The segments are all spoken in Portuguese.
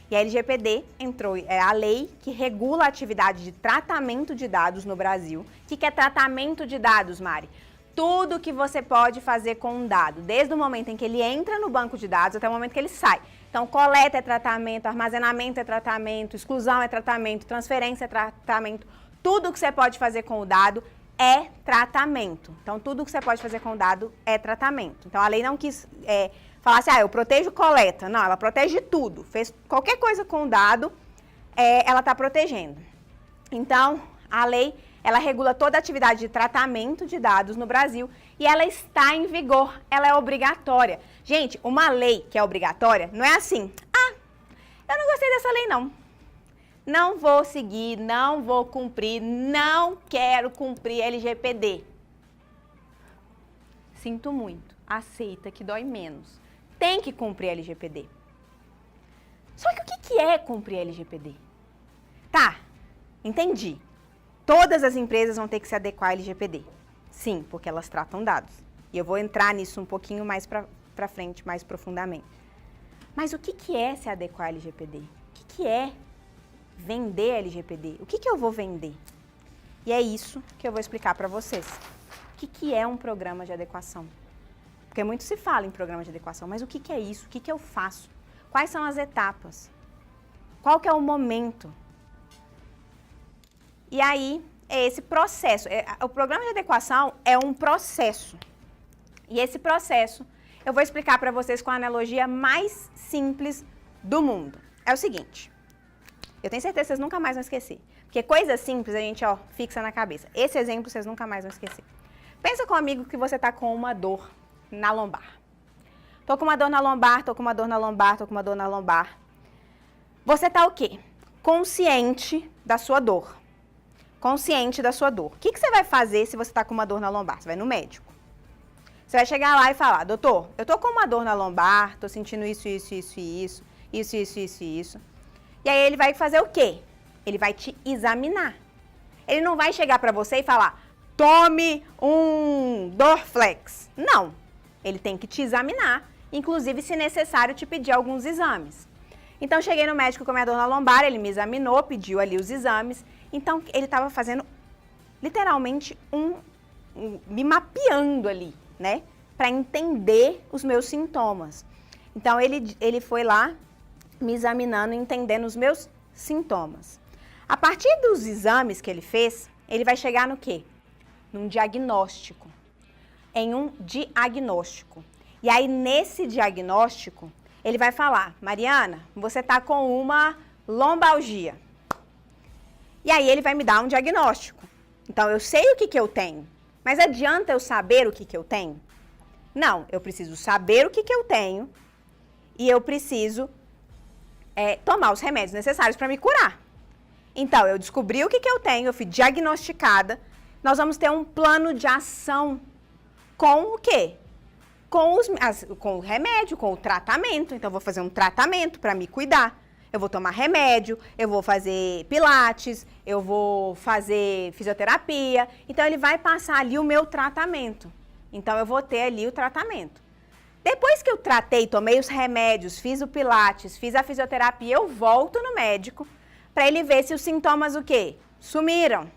E a LGPD entrou, é a lei que regula a atividade de tratamento de dados no Brasil. O que é tratamento de dados, Mari? Tudo que você pode fazer com um dado, desde o momento em que ele entra no banco de dados até o momento que ele sai. Então, coleta é tratamento, armazenamento é tratamento, exclusão é tratamento, transferência é tratamento. Tudo que você pode fazer com o dado é tratamento. Então, tudo que você pode fazer com o dado é tratamento. Então, a lei não quis falar assim, eu protejo coleta. Não, ela protege tudo. Fez qualquer coisa com o dado, ela está protegendo. Então, a lei, ela regula toda a atividade de tratamento de dados no Brasil e ela está em vigor, ela é obrigatória. Gente, uma lei que é obrigatória não é assim, eu não gostei dessa lei não. Não vou seguir, não vou cumprir, não quero cumprir LGPD. Sinto muito, aceita que dói menos. Tem que cumprir LGPD. Só que o que é cumprir LGPD? Tá, entendi. Todas as empresas vão ter que se adequar à LGPD. Sim, porque elas tratam dados. E eu vou entrar nisso um pouquinho mais pra frente, mais profundamente. Mas o que é se adequar à LGPD? O que é vender LGPD? O que eu vou vender? E é isso que eu vou explicar para vocês. O que é um programa de adequação? Porque muito se fala em programa de adequação, mas o que é isso? O que eu faço? Quais são as etapas? Qual que é o momento? E aí, é esse processo. O programa de adequação é um processo. E esse processo, eu vou explicar para vocês com a analogia mais simples do mundo. É o seguinte, eu tenho certeza que vocês nunca mais vão esquecer. Porque coisa simples a gente, fixa na cabeça. Esse exemplo vocês nunca mais vão esquecer. Pensa comigo que você está com uma dor na lombar. Tô com uma dor na lombar, tô com uma dor na lombar, tô com uma dor na lombar. Você está o quê? Consciente da sua dor. Consciente da sua dor. O que você vai fazer se você está com uma dor na lombar? Você vai no médico. Você vai chegar lá e falar, doutor, eu tô com uma dor na lombar, tô sentindo isso. E aí ele vai fazer o quê? Ele vai te examinar. Ele não vai chegar para você e falar, tome um Dorflex. Não. Ele tem que te examinar, inclusive, se necessário, te pedir alguns exames. Então, cheguei no médico com a minha dor na lombar, ele me examinou, pediu ali os exames. Então, ele estava fazendo, literalmente, me mapeando ali, né? Para entender os meus sintomas. Então, ele foi lá, me examinando, entendendo os meus sintomas. A partir dos exames que ele fez, ele vai chegar no quê? Num diagnóstico. Em um diagnóstico. E aí, nesse diagnóstico, ele vai falar, Mariana, você está com uma lombalgia. E aí, ele vai me dar um diagnóstico. Então, eu sei o que eu tenho. Mas adianta eu saber o que eu tenho? Não, eu preciso saber o que eu tenho e eu preciso tomar os remédios necessários para me curar. Então, eu descobri o que eu tenho, eu fui diagnosticada. Nós vamos ter um plano de ação com o quê? Com o remédio, com o tratamento. Então, eu vou fazer um tratamento para me cuidar. Eu vou tomar remédio, eu vou fazer pilates, eu vou fazer fisioterapia. Então, ele vai passar ali o meu tratamento. Então, eu vou ter ali o tratamento. Depois que eu tratei, tomei os remédios, fiz o pilates, fiz a fisioterapia, eu volto no médico para ele ver se os sintomas o quê? Sumiram.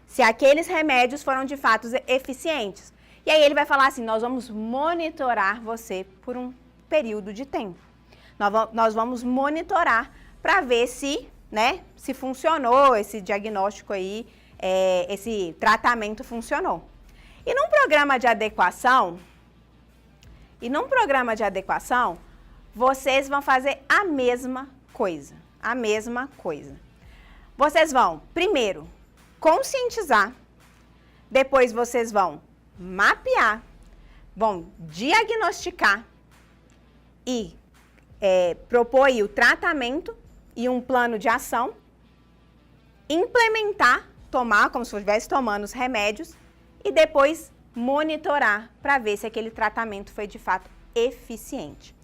Se aqueles remédios foram de fato eficientes. E aí ele vai falar assim, nós vamos monitorar você por um período de tempo. Nós vamos monitorar para ver se, se funcionou esse diagnóstico aí, esse tratamento funcionou. E num programa de adequação, vocês vão fazer a mesma coisa. Vocês vão, primeiro, conscientizar, depois vocês vão mapear, vão diagnosticar e propor aí o tratamento e um plano de ação, implementar, tomar como se estivesse tomando os remédios e depois monitorar para ver se aquele tratamento foi de fato eficiente.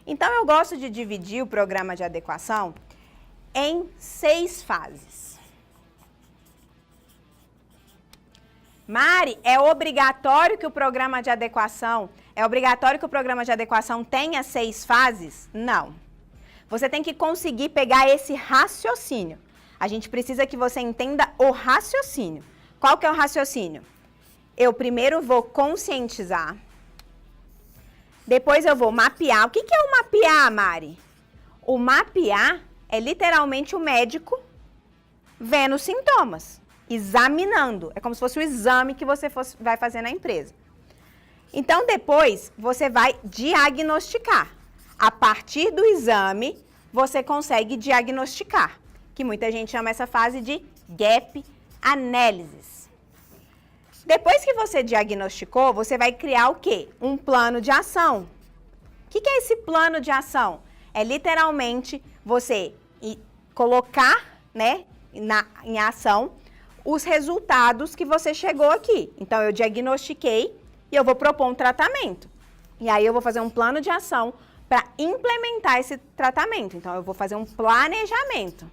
Então, eu gosto de dividir o programa de adequação em 6 fases. Mari, é obrigatório que o programa de adequação tenha 6 fases? Não. Você tem que conseguir pegar esse raciocínio. A gente precisa que você entenda o raciocínio. Qual que é o raciocínio? Eu primeiro vou conscientizar, depois eu vou mapear. O que é o mapear, Mari? O mapear é literalmente o médico vendo os sintomas, examinando. É como se fosse o exame que você vai fazer na empresa. Então, depois, você vai diagnosticar. A partir do exame, você consegue diagnosticar, que muita gente chama essa fase de gap analysis. Depois que você diagnosticou, você vai criar o quê? Um plano de ação. O que é esse plano de ação? É literalmente você colocar, né, em ação os resultados que você chegou aqui. Então, eu diagnostiquei e eu vou propor um tratamento. E aí, eu vou fazer um plano de ação para implementar esse tratamento. Então, eu vou fazer um planejamento.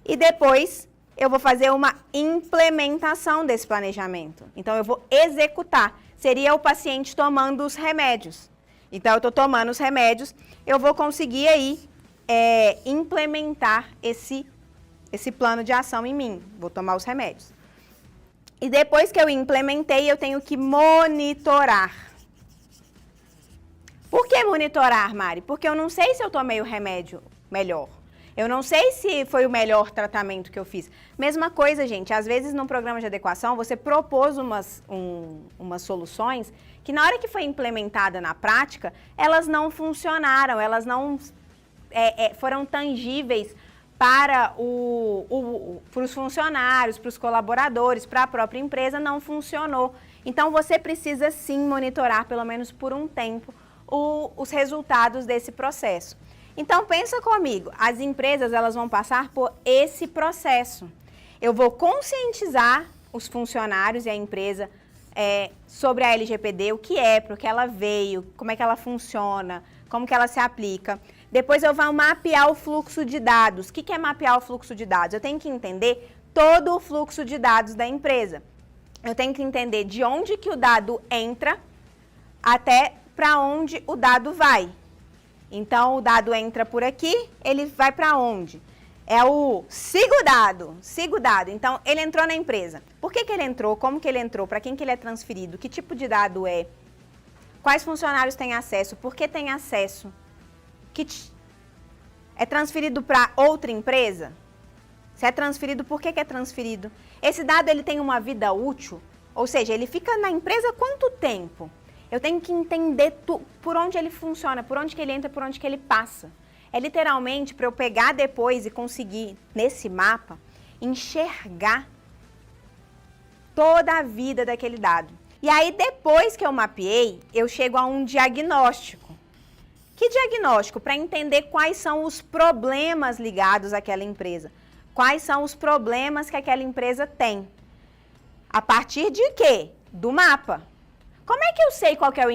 E depois, eu vou fazer uma implementação desse planejamento. Então, eu vou executar. Seria o paciente tomando os remédios. Então, eu estou tomando os remédios, eu vou conseguir aí implementar esse plano de ação em mim. Vou tomar os remédios. E depois que eu implementei, eu tenho que monitorar. Por que monitorar, Mari? Porque eu não sei se eu tomei o remédio melhor. Eu não sei se foi o melhor tratamento que eu fiz. Mesma coisa, gente, às vezes num programa de adequação, você propôs umas soluções que na hora que foi implementada na prática, elas não funcionaram, elas não foram tangíveis para os funcionários, para os colaboradores, para a própria empresa, não funcionou. Então, você precisa sim monitorar, pelo menos por um tempo, os resultados desse processo. Então, pensa comigo, as empresas elas vão passar por esse processo. Eu vou conscientizar os funcionários e a empresa sobre a LGPD, o que é, para o que ela veio, como é que ela funciona, como que ela se aplica. Depois eu vou mapear o fluxo de dados. O que é mapear o fluxo de dados? Eu tenho que entender todo o fluxo de dados da empresa. Eu tenho que entender de onde que o dado entra até para onde o dado vai. Então, o dado entra por aqui, ele vai para onde? É o siga o dado. Então, ele entrou na empresa. Por que ele entrou? Como que ele entrou? Para quem que ele é transferido? Que tipo de dado é? Quais funcionários têm acesso? Por que tem acesso? É transferido para outra empresa? Se é transferido, por que é transferido? Esse dado ele tem uma vida útil? Ou seja, ele fica na empresa quanto tempo? Eu tenho que entender por onde ele funciona, por onde que ele entra, por onde que ele passa. É literalmente para eu pegar depois e conseguir, nesse mapa, enxergar toda a vida daquele dado. E aí, depois que eu mapeei, eu chego a um diagnóstico. Que diagnóstico? Para entender quais são os problemas ligados àquela empresa. Quais são os problemas que aquela empresa tem. A partir de quê? Do mapa. Como é que eu sei qual que é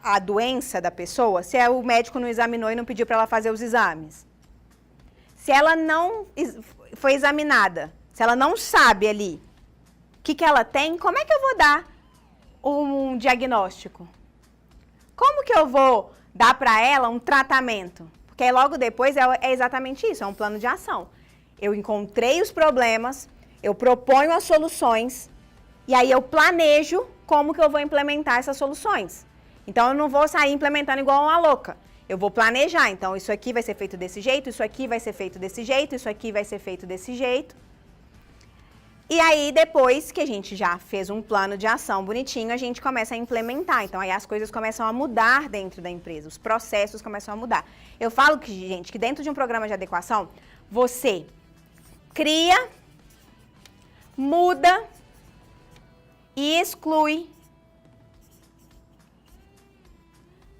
a doença da pessoa se o médico não examinou e não pediu para ela fazer os exames? Se ela não foi examinada, se ela não sabe ali o que ela tem, como é que eu vou dar um diagnóstico? Como que eu vou dar para ela um tratamento? Porque logo depois é exatamente isso, é um plano de ação. Eu encontrei os problemas, eu proponho as soluções e aí eu planejo como que eu vou implementar essas soluções. Então, eu não vou sair implementando igual uma louca. Eu vou planejar. Então, isso aqui vai ser feito desse jeito, isso aqui vai ser feito desse jeito, isso aqui vai ser feito desse jeito. E aí, depois que a gente já fez um plano de ação bonitinho, a gente começa a implementar. Então, aí as coisas começam a mudar dentro da empresa, os processos começam a mudar. Eu falo que, gente, que dentro de um programa de adequação, você cria, muda e exclui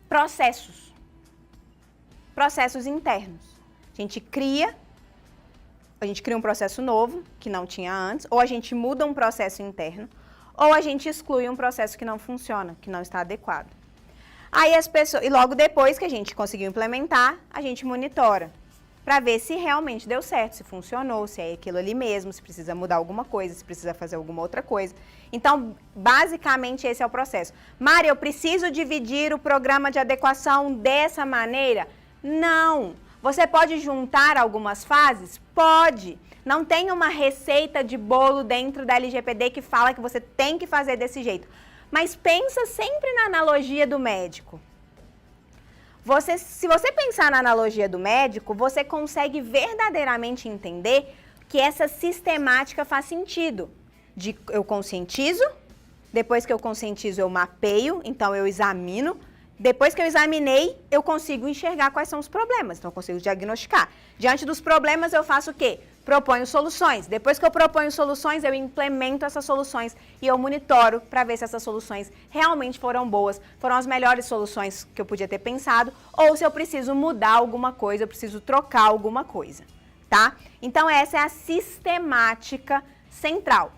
processos internos. A gente cria um processo novo, que não tinha antes, ou a gente muda um processo interno, ou a gente exclui um processo que não funciona, que não está adequado. Aí as pessoas, e logo depois que a gente conseguiu implementar, a gente monitora, para ver se realmente deu certo, se funcionou, se é aquilo ali mesmo, se precisa mudar alguma coisa, se precisa fazer alguma outra coisa. Então, basicamente, esse é o processo. Mari, eu preciso dividir o programa de adequação dessa maneira? Não! Você pode juntar algumas fases? Pode. Não tem uma receita de bolo dentro da LGPD que fala que você tem que fazer desse jeito. Mas pensa sempre na analogia do médico. Se você pensar na analogia do médico, você consegue verdadeiramente entender que essa sistemática faz sentido. Eu conscientizo, depois que eu conscientizo eu mapeio, então eu examino. Depois que eu examinei, eu consigo enxergar quais são os problemas, então eu consigo diagnosticar. Diante dos problemas, eu faço o quê? Proponho soluções. Depois que eu proponho soluções, eu implemento essas soluções e eu monitoro para ver se essas soluções realmente foram boas, foram as melhores soluções que eu podia ter pensado, ou se eu preciso mudar alguma coisa, eu preciso trocar alguma coisa, tá? Então essa é a sistemática central.